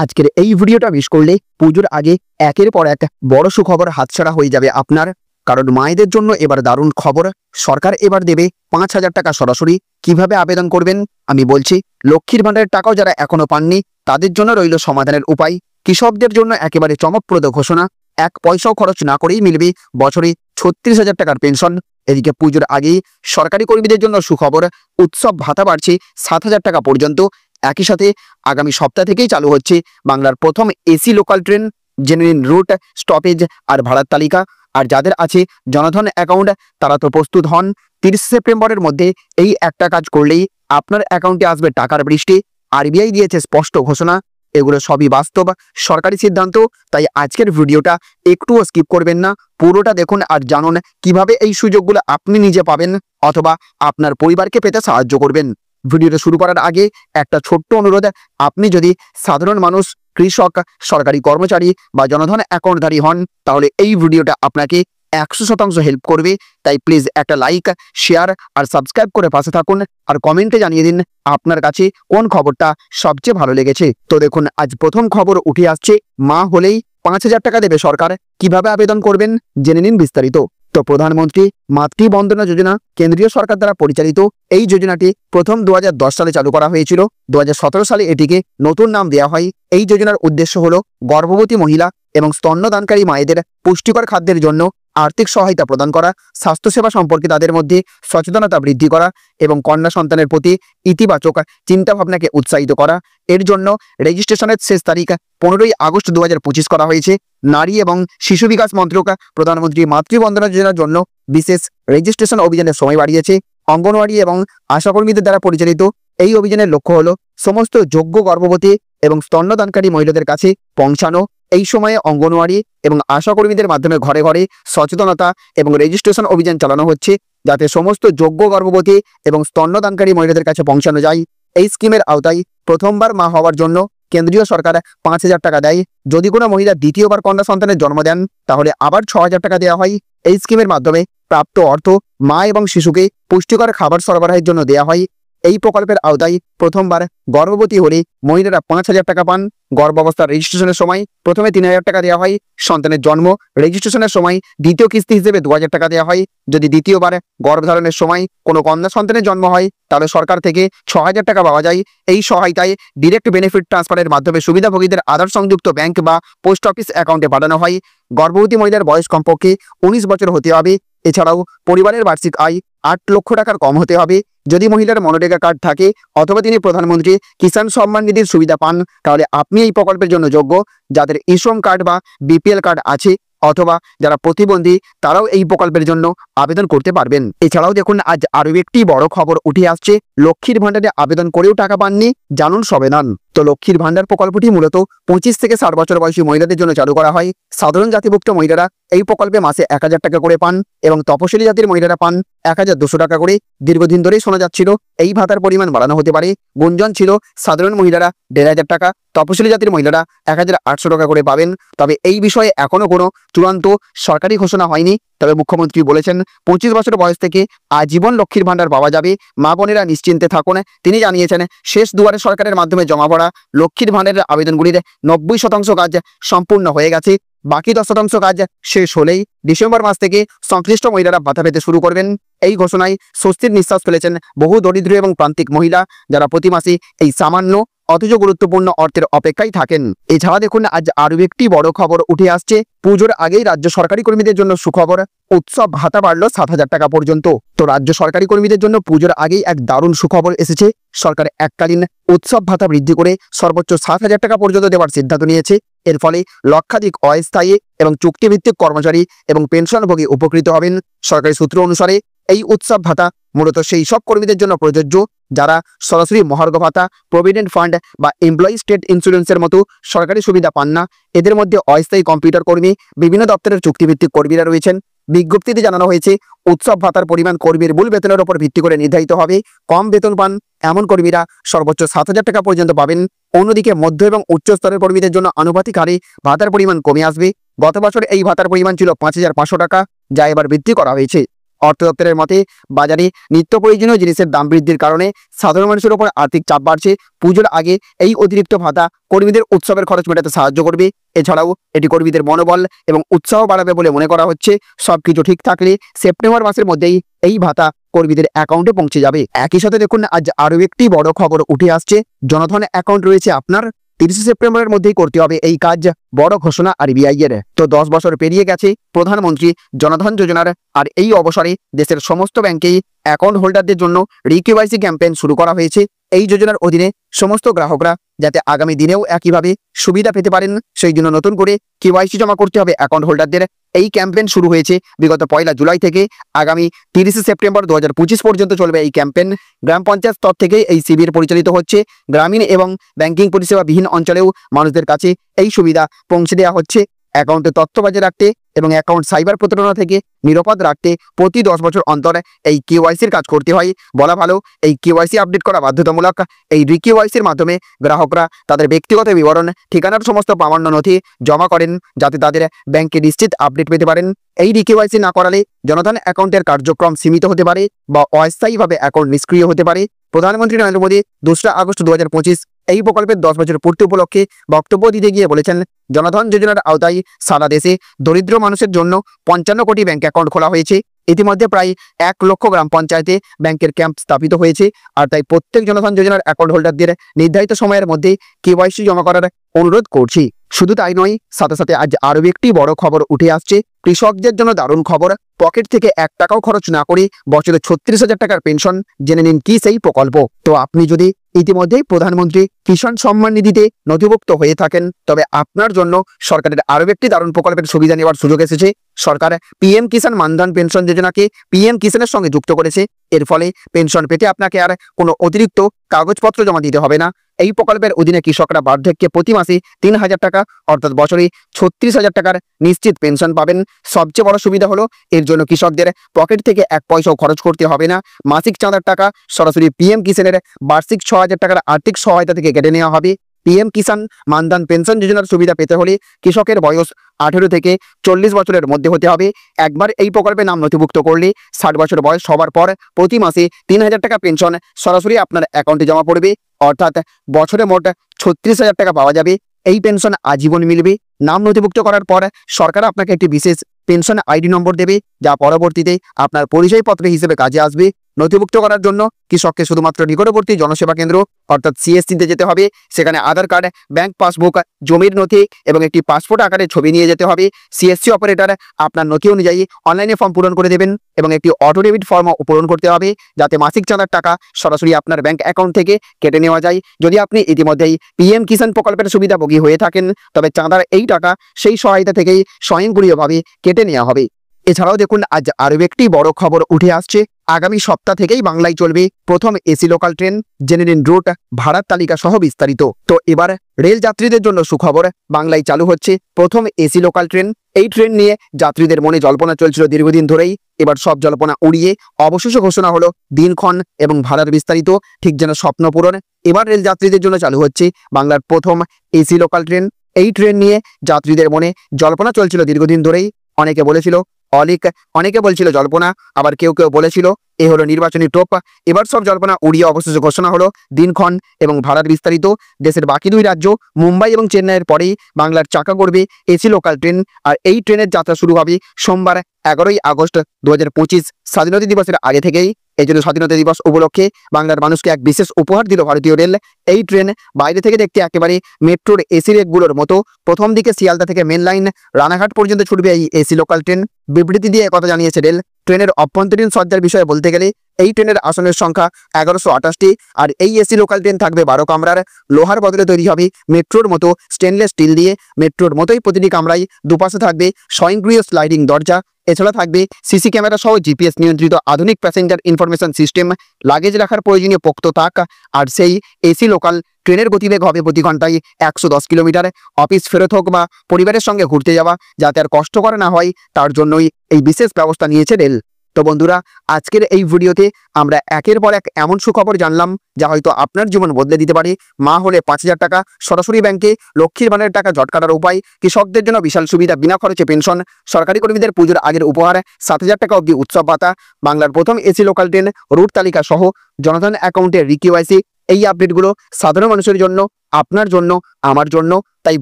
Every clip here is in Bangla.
আজকের এই ভিডিওটা মিস করলে পুজোর আগে একের পর এক বড় সুখবর হাতছাড়া হয়ে যাবে আপনার। কারণ মায়েদের জন্য এবার দারুণ খবর, সরকার এবার দেবে 5,000 টাকা সরাসরি। কিভাবে আবেদন করবেন আমি বলছি। লক্ষ্মীর ভাণ্ডারের টাকাও যারা এখনো পাননি তাদের জন্য রইল সমাধানের উপায়। কৃষকদের জন্য একেবারে চমকপ্রদ ঘোষণা, 1 পয়সাও খরচ না করেই মিলবে বছরে 36,000 টাকার পেনশন। এদিকে পুজোর আগেই সরকারি কর্মীদের জন্য সুখবর, উৎসব ভাতা বাড়ছে 7,000 টাকা পর্যন্ত। একই সাথে আগামী সপ্তাহ থেকেই চালু হচ্ছে বাংলার প্রথম এসি লোকাল ট্রেন। জেনে নিন রুট, স্টপেজ আর ভাড়ার তালিকা। আর যাদের আছে জনধন অ্যাকাউন্ট তারা তো প্রস্তুত হন। 30 সেপ্টেম্বরের মধ্যে এই একটা কাজ করলেই আপনার অ্যাকাউন্টে আসবে টাকার বৃষ্টি। আরবিআই দিয়েছে স্পষ্ট ঘোষণা। এগুলো সবই বাস্তব সরকারি সিদ্ধান্ত, তাই আজকের ভিডিওটা একটুও স্কিপ করবেন না, পুরোটা দেখুন আর জানুন কিভাবে এই সুযোগগুলো আপনি নিজে পাবেন অথবা আপনার পরিবারকে পেতে সাহায্য করবেন। ভিডিওটা শুরু করার আগে একটা ছোট্ট অনুরোধ, আপনি যদি সাধারণ মানুষ, কৃষক, সরকারি কর্মচারী বা জনধন অ্যাকাউন্টধারী হন তাহলে এই ভিডিওটা আপনাকে 100% হেল্প করবে। তাই প্লিজ একটা লাইক, শেয়ার আর সাবস্ক্রাইব করে পাশে থাকুন আর কমেন্টে জানিয়ে দিন আপনার কাছে কোন খবরটা সবচেয়ে ভালো লেগেছে। তো দেখুন, আজ প্রথম খবর উঠে আসছে, মা হলেই 5,000 টাকা দেবে সরকার। কিভাবে আবেদন করবেন জেনে নিন বিস্তারিত। তো প্রধানমন্ত্রী মাতৃ বন্দনা যোজনা কেন্দ্রীয় সরকার দ্বারা পরিচালিত এই যোজনাটি প্রথম 2010 সালে চালু করা হয়েছিল। 2017 সালে এটিকে নতুন নাম দেওয়া হয়। এই যোজনার উদ্দেশ্য হলো গর্ভবতী মহিলা এবং স্তন্যদানকারী মায়েদের পুষ্টিকর খাদ্যের জন্য আর্থিক সহায়তা প্রদান করা, স্বাস্থ্যসেবা সম্পর্কে তাদের মধ্যে সচেতনতা বৃদ্ধি করা এবং কন্যা সন্তানের প্রতি ইতিবাচক চিন্তাভাবনাকে উৎসাহিত করা। এর জন্য রেজিস্ট্রেশনের শেষ তারিখ 15ই আগস্ট 2025 করা হয়েছে। নারী এবং শিশু বিকাশ মন্ত্রক প্রধানমন্ত্রী মাতৃবন্দনা যোজনার জন্য বিশেষ রেজিস্ট্রেশন অভিযানের সময় বাড়িয়েছে। অঙ্গনওয়াড়ি এবং আশাকর্মীদের দ্বারা পরিচালিত এই অভিযানের লক্ষ্য হলো সমস্ত যোগ্য গর্ভবতী এবং স্তন্যদানকারী মহিলাদের কাছে পৌঁছানো। এই সময়ে অঙ্গনওয়াড়ি এবং আশাকর্মীদের মাধ্যমে ঘরে ঘরে সচেতনতা এবং রেজিস্ট্রেশন অভিযান চালানো হচ্ছে, যাতে সমস্ত যোগ্য গর্ভবতী এবং স্তন্যদানকারী মহিলাদের কাছে পৌঁছানো যায়। এই স্কিমের আওতায় প্রথমবার মা হওয়ার জন্য কেন্দ্রীয় সরকার 5,000 টাকা দেয়। যদি কোনো মহিলা দ্বিতীয়বার কন্যা সন্তানের জন্ম দেন তাহলে আবার 6,000 টাকা দেওয়া হয়। এই স্কিমের মাধ্যমে প্রাপ্ত অর্থ মা এবং শিশুকে পুষ্টিকর খাবার সরবরাহের জন্য দেওয়া হয়। এই প্রকল্পের আওতায় প্রথমবার গর্ভবতী হলে মহিলারা 5,000 টাকা পান। গর্ভাবস্থার রেজিস্ট্রেশনের সময় প্রথমে 3,000 টাকা দেওয়া হয়। সন্তানের জন্ম রেজিস্ট্রেশনের সময় দ্বিতীয় কিস্তি হিসেবে 2,000 টাকা দেওয়া হয়। যদি দ্বিতীয়বার গর্ভধারণের সময় কোনো কন্যা সন্তানের জন্ম হয় তাহলে সরকার থেকে 6,000 টাকা পাওয়া যায়। এই সহায়তায় ডিরেক্ট বেনিফিট ট্রান্সফারের মাধ্যমে সুবিধাভোগীদের আধার সংযুক্ত ব্যাংক বা পোস্ট অফিস অ্যাকাউন্টে পাঠানো হয়। গর্ভবতী মহিলার বয়স কমপক্ষে 19 বছর হতে হবে। এছাড়াও পরিবারের বার্ষিক আয় 8 লক্ষ টাকার কম হতে হবে। যদি মহিলার মনরেগা কার্ড থাকে অথবা তিনি প্রধানমন্ত্রী কিষাণ সম্মান নিধির সুবিধা পান তাহলে আপনি এই প্রকল্পের জন্য যোগ্য। যাদের ই-শ্রম কার্ড বা বিপিএল কার্ড আছে অথবা যারা প্রতিবন্ধী তারাও এই প্রকল্পের জন্য আবেদন করতে পারবেন। এছাড়াও দেখুন, আজ আরও একটি বড় খবর উঠে আসছে, লক্ষ্মীর ভাণ্ডারে আবেদন করেও টাকা পাননি, জানুন সবেদান। তো লক্ষ্মীর ভাণ্ডার প্রকল্পটি মূলত 25 থেকে 60 বছর বয়সী মহিলাদের জন্য চালু করা হয়। সাধারণ জাতিভুক্ত মহিলারা এই প্রকল্পে মাসে 1,000 টাকা করে পান এবং তপশিলি জাতির মহিলারা পান 1,200 টাকা করে। দীর্ঘদিন ধরেই শোনা যাচ্ছিল এই ভাতার পরিমাণ বাড়ানো হতে পারে। গুঞ্জন ছিল সাধারণ মহিলারা 1,500 টাকা, তপশিলি জাতির মহিলারা 1,800 টাকা করে পাবেন। তবে এই বিষয়ে এখনো কোনো চূড়ান্ত সরকারি ঘোষণা হয়নি। তবে মুখ্যমন্ত্রী বলেছেন 25 বছর বয়স থেকে আজীবন লক্ষ্মীর ভাণ্ডার পাওয়া যাবে। মা বোনেরা নিশ্চিন্তে থাকুন। তিনি জানিয়েছেন শেষ দুয়ারে সরকারের মাধ্যমে জমা পড়া লক্ষ্মীর ভাণ্ডারের আবেদনগুলির 90% কাজ সম্পূর্ণ হয়ে গেছে। বাকি 10% কাজ শেষ হলেই ডিসেম্বর মাস থেকে সংশ্লিষ্ট মহিলারা ভাতা পেতে শুরু করবেন। এই ঘোষণায় স্বস্তির নিঃশ্বাস ফেলেছেন বহু দরিদ্র এবং প্রান্তিক মহিলা, যারা প্রতি মাসে এই সামান্য অথচ গুরুত্বপূর্ণ অর্থের অপেক্ষায় থাকেন। এছাড়া দেখুন, আজ আরও একটি বড় খবর উঠে আসছে, পুজোর আগেই রাজ্য সরকারি কর্মীদের জন্য সুখবর, উৎসব ভাতা বাড়ল 7,000 টাকা পর্যন্ত। তো রাজ্য সরকারি কর্মীদের জন্য পুজোর আগেই এক দারুণ সুখবর এসেছে। সরকার এককালীন উৎসব ভাতা বৃদ্ধি করে সর্বোচ্চ 7,000 টাকা পর্যন্ত দেওয়ার সিদ্ধান্ত নিয়েছে। এর ফলে লক্ষাধিক অস্থায়ী এবং চুক্তিভিত্তিক কর্মচারী এবং পেনশনভোগী উপকৃত হবেন। সরকারি সূত্র অনুসারে এই উৎসব ভাতা মূলত সেই সব কর্মীদের জন্য প্রযোজ্য যারা সরাসরি মহার্ঘ ভাতা, প্রভিডেন্ট ফান্ড বা এমপ্লয়ি স্টেট ইন্স্যুরেন্সের মতো সরকারি সুবিধা পান না। এদের মধ্যে অস্থায়ী কম্পিউটার কর্মী, বিভিন্ন দপ্তরের চুক্তিভিত্তিক কর্মীরা রয়েছেন। বিজ্ঞপ্তিতে জানানো হয়েছে উৎসব ভাতার পরিমাণ কর্মীর মূল বেতনের উপর ভিত্তি করে নির্ধারিত হবে। কম বেতন পান এমন কর্মীরা সর্বোচ্চ 7,000 টাকা পর্যন্ত পাবেন। অন্যদিকে মধ্য এবং উচ্চ স্তরের কর্মীদের জন্য আনুপাতিক হারে ভাতার পরিমাণ কমে আসবে। গত বছর এই ভাতার পরিমাণ ছিল 5,500 টাকা, যা এবার বৃদ্ধি করা হয়েছে। অর্থ দপ্তরের মতে বাজারে নিত্য প্রয়োজনীয় জিনিসের দাম বৃদ্ধির কারণে সাধারণ মানুষের উপর আর্থিক চাপ বাড়ছে। পুজোর আগে এই অতিরিক্ত ভাতা কর্মীদের উৎসবের খরচ মেটাতে সাহায্য করবে। এছাড়াও এটি কর্মীদের মনোবল এবং উৎসাহ বাড়াবে বলে মনে করা হচ্ছে। সবকিছু ঠিক থাকলে সেপ্টেম্বর মাসের মধ্যেই এই ভাতা কর্মীদের অ্যাকাউন্টে পৌঁছে যাবে। একই সাথে দেখুন আজ আরও একটি বড় খবর উঠে আসছে। জনধন অ্যাকাউন্ট রয়েছে আপনার, 30 সেপ্টেম্বরের মধ্যেই করতে হবে এই কাজ, বড় ঘোষণা আরবিআই এর। তো 10 বছর পেরিয়ে গেছে প্রধানমন্ত্রী জনধন যোজনার, আর এই অবসরে দেশের সমস্ত ব্যাংকেই অ্যাকাউন্ট হোল্ডারদের জন্য রিকেওয়াইসি ক্যাম্পেইন শুরু করা হয়েছে। এই যোজনার অধীনে সমস্ত গ্রাহকরা যাতে আগামী দিনেও একইভাবে সুবিধা পেতে পারেন, সেই জন্য নতুন করে কেওয়াইসি জমা করতে হবে অ্যাকাউন্ট হোল্ডারদের। এই ক্যাম্পেইন শুরু হয়েছে বিগত 1 জুলাই থেকে আগামী 30 সেপ্টেম্বর 2025 পর্যন্ত চলবে এই ক্যাম্পেইন। গ্রাম পঞ্চায়েত স্তর থেকে এই শিবির পরিচালিত হচ্ছে। গ্রামীণ এবং ব্যাংকিং পরিষেবাবিহীন অঞ্চলেও মানুষদের কাছে এই সুবিধা পৌঁছে দেওয়া হচ্ছে। অ্যাকাউন্টে তথ্য বজায় রাখতে এবং অ্যাকাউন্ট সাইবার প্রতারণা থেকে নিরাপদ রাখতে প্রতি 10 বছর অন্তর এই কেওয়াইসির কাজ করতে হয়। বলা ভালো, এই কেওয়াইসি আপডেট করা বাধ্যতামূলক। এই রিকেওয়াইসির মাধ্যমে গ্রাহকরা তাদের ব্যক্তিগত বিবরণ, ঠিকানার সমস্ত প্রামাণ্য নথি জমা করেন যাতে তাদের ব্যাংকে নিশ্চিত আপডেট পেতে পারেন। এই রিকেওয়াইসি না করালে জনধন অ্যাকাউন্টের কার্যক্রম সীমিত হতে পারে বা অস্থায়ীভাবে অ্যাকাউন্ট নিষ্ক্রিয় হতে পারে। প্রধানমন্ত্রী নরেন্দ্র মোদী 2 আগস্ট 2025 এই প্রকল্পের 10 বছর পূর্তি উপলক্ষে বক্তব্য দিতে গিয়ে বলেছেন, জনধন যোজনার আওতায় সারা দেশে দরিদ্র মানুষের জন্য 55 কোটি ব্যাংক অ্যাকাউন্ট খোলা হয়েছে। ইতিমধ্যে প্রায় 1 লক্ষ গ্রাম পঞ্চায়েতে ব্যাংকের ক্যাম্প স্থাপিত হয়েছে। আর তাই প্রত্যেক জনধন যোজনার অ্যাকাউন্ট হোল্ডারদের নির্ধারিত সময়ের মধ্যে কেওয়াইসি জমা করার অনুরোধ করছি। শুধু তাই নয়, সাথে সাথে আজ আরও একটি বড় খবর উঠে আসছে। কৃষকদের জন্য দারুণ খবর। পকেট থেকে 1 টাকাও খরচ না করে বছরে 36,000 টাকার পেনশন। জেনে নিন কি সেই প্রকল্প। তো আপনি যদি ইতিমধ্যেই প্রধানমন্ত্রী কিষাণ সম্মান নিধিতে নথিভুক্ত হয়ে থাকেন, তবে আপনার জন্য সরকারের আরও একটি দারুণ প্রকল্পের সুবিধা নেওয়ার সুযোগ এসেছে। সরকার পিএম কিষাণ মানধন পেনশন যোজনাকে পিএম কিষাণের সঙ্গে যুক্ত করেছে। এর ফলে পেনশন পেতে আপনাকে আর কোনো অতিরিক্ত কাগজপত্র জমা দিতে হবে না। এই প্রকল্পের অধীনে কৃষকরা বার্ধক্যে প্রতি মাসে 3,000 টাকা অর্থাৎ বছরে 36,000 টাকার নিশ্চিত পেনশন পাবেন। সবচেয়ে বড় সুবিধা হলো এর জন্য কৃষকদের পকেট থেকে 1 পয়সাও খরচ করতে হবে না। মাসিক চাঁদার টাকা সরাসরি পিএম কিষাণের বার্ষিক 6,000 টাকার আর্থিক সহায়তা থেকে কেটে নেওয়া হবে। পিএম কিষাণ মানধন পেনশন যোজনার সুবিধা পেতে হলে কৃষকের বয়স 18 থেকে 40 বছরের মধ্যে হতে হবে। একবার এই প্রকল্পে নাম নথিভুক্ত করলে 60 বছর বয়স হবার পর প্রতি মাসে 3,000 টাকা পেনশন সরাসরি আপনার অ্যাকাউন্টে জমা পড়বে। অর্থাৎ বছরে মোট 36,000 টাকা পাওয়া যাবে। এই পেনশন আজীবন মিলবে। নাম নথিভুক্ত করার পর সরকার আপনাকে একটি বিশেষ পেনশন আইডি নম্বর দেবে, যা পরবর্তীতে আপনার পরিচয়পত্র হিসেবে কাজে আসবে। নথিভুক্ত করার জন্য কৃষককে শুধুমাত্র নিকটবর্তী জনসেবা কেন্দ্র অর্থাৎ সিএসসিতে যেতে হবে। সেখানে আধার কার্ড, ব্যাংক পাসবুক, জমির নথি এবং একটি পাসপোর্ট আকারের ছবি নিয়ে যেতে হবে। সিএসসি অপারেটর আপনার নথি অনুযায়ী অনলাইনে ফর্ম পূরণ করে দেবেন এবং একটি অটো ডেবিট ফর্মও পূরণ করতে হবে, যাতে মাসিক চাঁদার টাকা সরাসরি আপনার ব্যাংক অ্যাকাউন্ট থেকে কেটে নেওয়া যায়। যদি আপনি ইতিমধ্যেই পিএম কিষাণ প্রকল্পের সুবিধাভোগী হয়ে থাকেন, তবে চাঁদার এই টাকা সেই সহায়তা থেকেই স্বয়ংক্রিয়ভাবে কেটে নেওয়া হবে। এছাড়াও দেখুন আজ আরও একটি বড় খবর উঠে আসছে। আগামী সপ্তাহ থেকেই বাংলায় চলবে প্রথম এসি লোকাল ট্রেন। জেনে নিন রুট, ভাড়ার তালিকা সহ বিস্তারিত। তো এবার রেল যাত্রীদের জন্য সুখবর, বাংলায় চালু হচ্ছে প্রথম এসি লোকাল ট্রেন। এই ট্রেন নিয়ে যাত্রীদের মনে জল্পনা চলছিল দীর্ঘদিন ধরেই। এবার সব জল্পনা উড়িয়ে অবশেষে ঘোষণা হলো দিনক্ষণ এবং ভাড়ার বিস্তারিত, ঠিক যেন স্বপ্ন পূরণ। এবার রেল যাত্রীদের জন্য চালু হচ্ছে বাংলার প্রথম এসি লোকাল ট্রেন। এই ট্রেন নিয়ে যাত্রীদের মনে জল্পনা চলছিল দীর্ঘদিন ধরেই। অনেকে বলেছিল অলিক, অনেকে বলছিল জল্পনা, আবার কেউ কেউ বলেছিল এ হলো নির্বাচনী টোপ। এবার সব জল্পনা উড়িয়ে অবশেষে ঘোষণা হলো দিনক্ষণ এবং ভাড়ার বিস্তারিত। দেশের বাকি 2 রাজ্য মুম্বাই এবং চেন্নাইয়ের পরেই বাংলার চাকা গড়বে এসি লোকাল ট্রেন। আর এই ট্রেনের যাত্রা শুরু হবে সোমবার 11ই আগস্ট 2025 স্বাধীনতা দিবসের আগে থেকেই। এই জন্য স্বাধীনতা দিবস উপলক্ষে বাংলার মানুষকে এক বিশেষ উপহার দিল ভারতীয় রেল। এই ট্রেন বাইরে থেকে দেখতে একেবারে মেট্রোর এসি রেকগুলোর মতো। প্রথম দিকে শিয়ালদা থেকে মেন লাইন রানাঘাট পর্যন্ত ছুটবে এই এসি লোকাল ট্রেন। বিবৃতি দিয়ে একথা জানিয়েছে রেল। ট্রেনের অভ্যন্তরীণ সজ্জার বিষয়ে বলতে গেলে এই ট্রেনের আসনের সংখ্যা 1128টি। আর এই এসি লোকাল ট্রেন থাকবে 12 কামরার। লোহার বদলে তৈরি হবে মেট্রোর মতো স্টেনলেস স্টিল দিয়ে। মেট্রোর মতোই প্রতিটি কামরায় দুপাশে থাকবে স্বয়ংক্রিয় স্লাইডিং দরজা। এছাড়া থাকবে সিসি ক্যামেরা সহ জিপিএস নিয়ন্ত্রিত আধুনিক প্যাসেঞ্জার ইনফরমেশন সিস্টেম, লাগেজ রাখার প্রয়োজনীয় পোক্ত তাক। আর সেই এসি লোকাল ট্রেনের গতিবেগ হবে প্রতি ঘন্টায় 110 কিলোমিটার। অফিস ফেরত হোক বা পরিবারের সঙ্গে ঘুরতে যাওয়া, যাতে আর কষ্ট করা না হয়, তার জন্যই এই বিশেষ ব্যবস্থা নিয়েছে রেল। তো বন্ধুরা, আজকের এই ভিডিওতে আমরা একের পর এক এমন সুখবর জানলাম যা হয়তো আপনার জীবন বদলে দিতে পারে। মা হলে 5,000 টাকা সরাসরি ব্যাংকে, লক্ষ্মীর ভাণ্ডারের টাকা জট কাটার উপায়, কৃষকদের জন্য বিশাল সুবিধা, বিনা খরচে পেনশন, সরকারি কর্মীদের পুজোর আগের উপহার, 7,000 টাকা অবধি উৎসব ভাতা, বাংলার প্রথম এসি লোকাল ট্রেন রুট তালিকা সহ জনধন অ্যাকাউন্টে রিকিউআইসি। এই আপডেটগুলো সাধারণ মানুষের জন্য, আপনার জন্য, আমার জন্য, তাই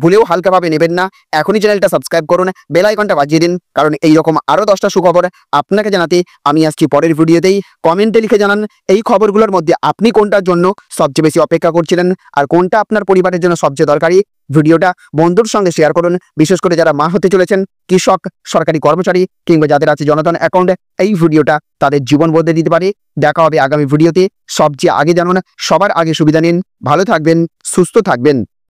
ভুলেও হালকাভাবে নেবেন না। এখনই চ্যানেলটা সাবস্ক্রাইব করুন, বেল আইকনটা বাজিয়ে দিন, কারণ এই রকম আরও 10টা সুখবর আপনাকে জানাতে আমি আসছি পরের ভিডিওতেই। কমেন্টে লিখে জানান এই খবরগুলোর মধ্যে আপনি কোনটার জন্য সবচেয়ে বেশি অপেক্ষা করছিলেন আর কোনটা আপনার পরিবারের জন্য সবচেয়ে দরকারি। ভিডিওটা বন্ধুর সঙ্গে শেয়ার করুন, বিশেষ করে যারা মা হতে চলেছেন, কৃষক, সরকারি কর্মচারী কিংবা যাদের আছে জনধন অ্যাকাউন্ট। এই ভিডিওটা তাদের জীবন বদলে দিতে পারে। দেখা হবে আগামী ভিডিওতে। সবচেয়ে আগে জানুন, সবার আগে সুবিধা নিন। ভালো থাকবেন, সুস্থ থাকবেন।